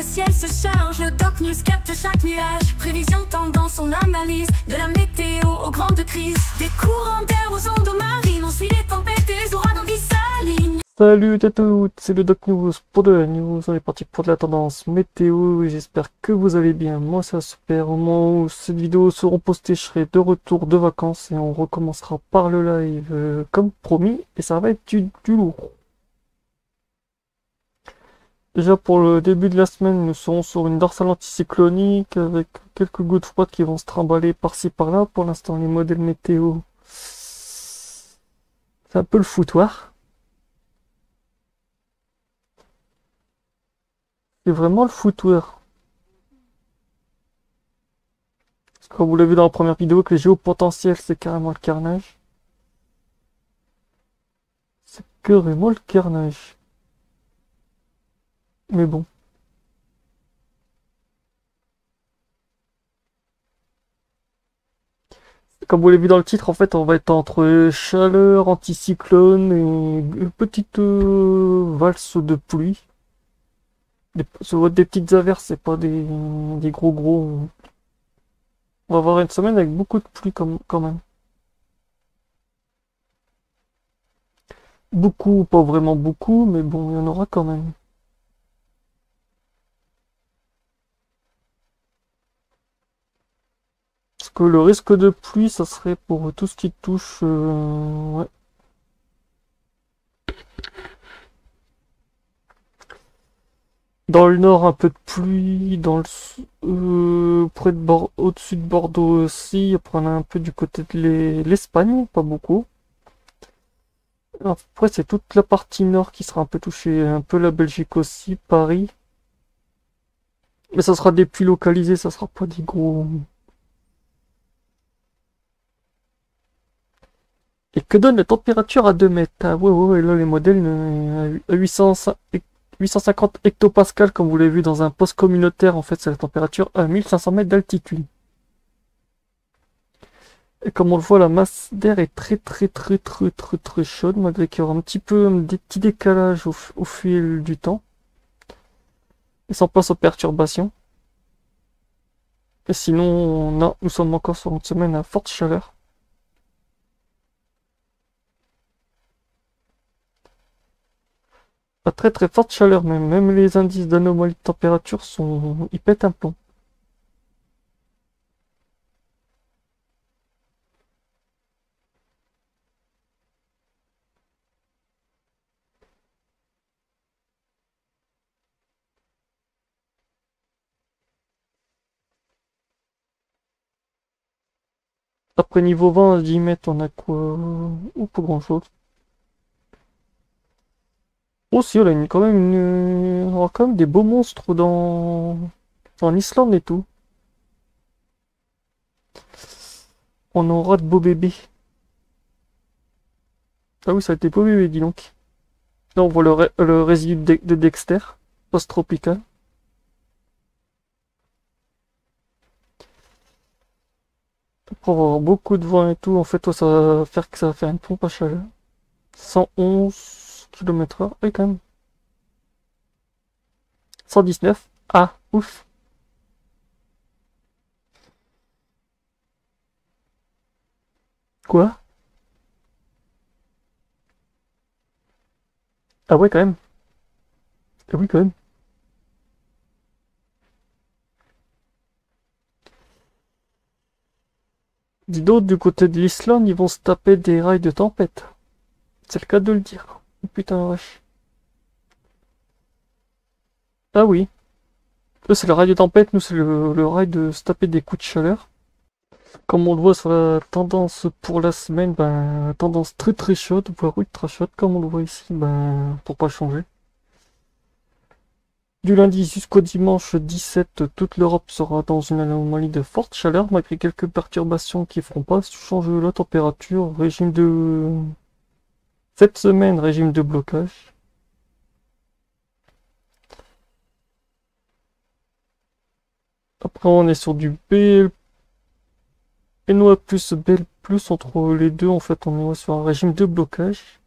ciel se charge, le Doc News capte chaque nuage. Prévision, tendance, on analyse. De la météo aux grandes crises. Des courants d'air aux ondes marines. On suit les tempêtes et les ouragans qui s'alignent. Salut à toutes, c'est le Doc News pour de la news. On est parti pour de la tendance météo et j'espère que vous allez bien. Moi ça va super. Au moment où cette vidéo sera postée, je serai de retour de vacances et on recommencera par le live comme promis. Et ça va être du lourd. Déjà pour le début de la semaine, nous serons sur une dorsale anticyclonique avec quelques gouttes froides qui vont se trimballer par-ci par-là. Pour l'instant, les modèles météo, c'est un peu le foutoir. C'est vraiment le foutoir. Comme vous l'avez vu dans la première vidéo, que les géopotentiels, c'est carrément le carnage. C'est carrément le carnage. Mais bon. Comme vous l'avez vu dans le titre, en fait, on va être entre chaleur, anticyclone et petite valse de pluie. Ça va être des petites averses, c'est pas des gros. On va avoir une semaine avec beaucoup de pluie quand même. Beaucoup, pas vraiment beaucoup, mais bon, il y en aura quand même. Parce que le risque de pluie, ça serait pour tout ce qui touche... ouais. Dans le nord, un peu de pluie. Près de au-dessus de Bordeaux aussi. Après, on a un peu du côté de l'Espagne, pas beaucoup. Après, c'est toute la partie nord qui sera un peu touchée. Un peu la Belgique aussi, Paris. Mais ça sera des pluies localisées, ça sera pas des gros... Et que donne la température à 2 mètres? Ah ouais, là les modèles à 850 hectopascales, comme vous l'avez vu dans un post communautaire, en fait c'est la température à 1500 mètres d'altitude. Et comme on le voit, la masse d'air est très chaude, malgré qu'il y aura un petit peu des petits décalages au fil du temps. Et sans place aux perturbations. Et sinon, nous sommes encore sur une semaine à forte chaleur. À très forte chaleur même. Même les indices d'anomalie de température ils pètent un plomb. Après niveau 20 à 10 mètres, on a quoi? Ou pas grand chose. Oh si, on a on aura quand même des beaux monstres en Islande et tout. On aura de beaux bébés. Ah oui, ça a été beau bébé, dis donc. Là, on voit le résidu de Dexter, post-tropical. Après, on va avoir beaucoup de vent et tout. En fait, ça va faire que ça va faire une pompe à chaleur. 111 km/h. Oui, quand même. 119. Ah, ouf. Quoi? Ah ouais, quand même. Ah oui, quand même. Dis donc, du côté de l'Islande, ils vont se taper des rails de tempête. C'est le cas de le dire. Oh, putain, wesh. Ah oui. Eux, c'est le rail de tempête, nous, c'est le rail de se taper des coups de chaleur. Comme on le voit sur la tendance pour la semaine, ben, tendance très chaude, voire ultra chaude, comme on le voit ici, ben, pour pas changer. Du lundi jusqu'au dimanche 17, toute l'Europe sera dans une anomalie de forte chaleur, malgré quelques perturbations qui feront pas changer la température. Cette semaine, régime de blocage. Après, on est sur du BNOA plus BL plus, entre les deux, en fait, on est sur un régime de blocage.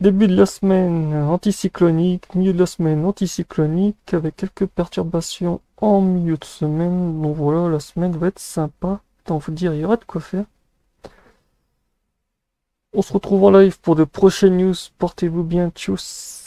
Début de la semaine anticyclonique, milieu de la semaine anticyclonique, avec quelques perturbations en milieu de semaine. Donc voilà, la semaine va être sympa. Autant vous dire, il y aura de quoi faire. On se retrouve en live pour de prochaines news. Portez-vous bien, tchuss.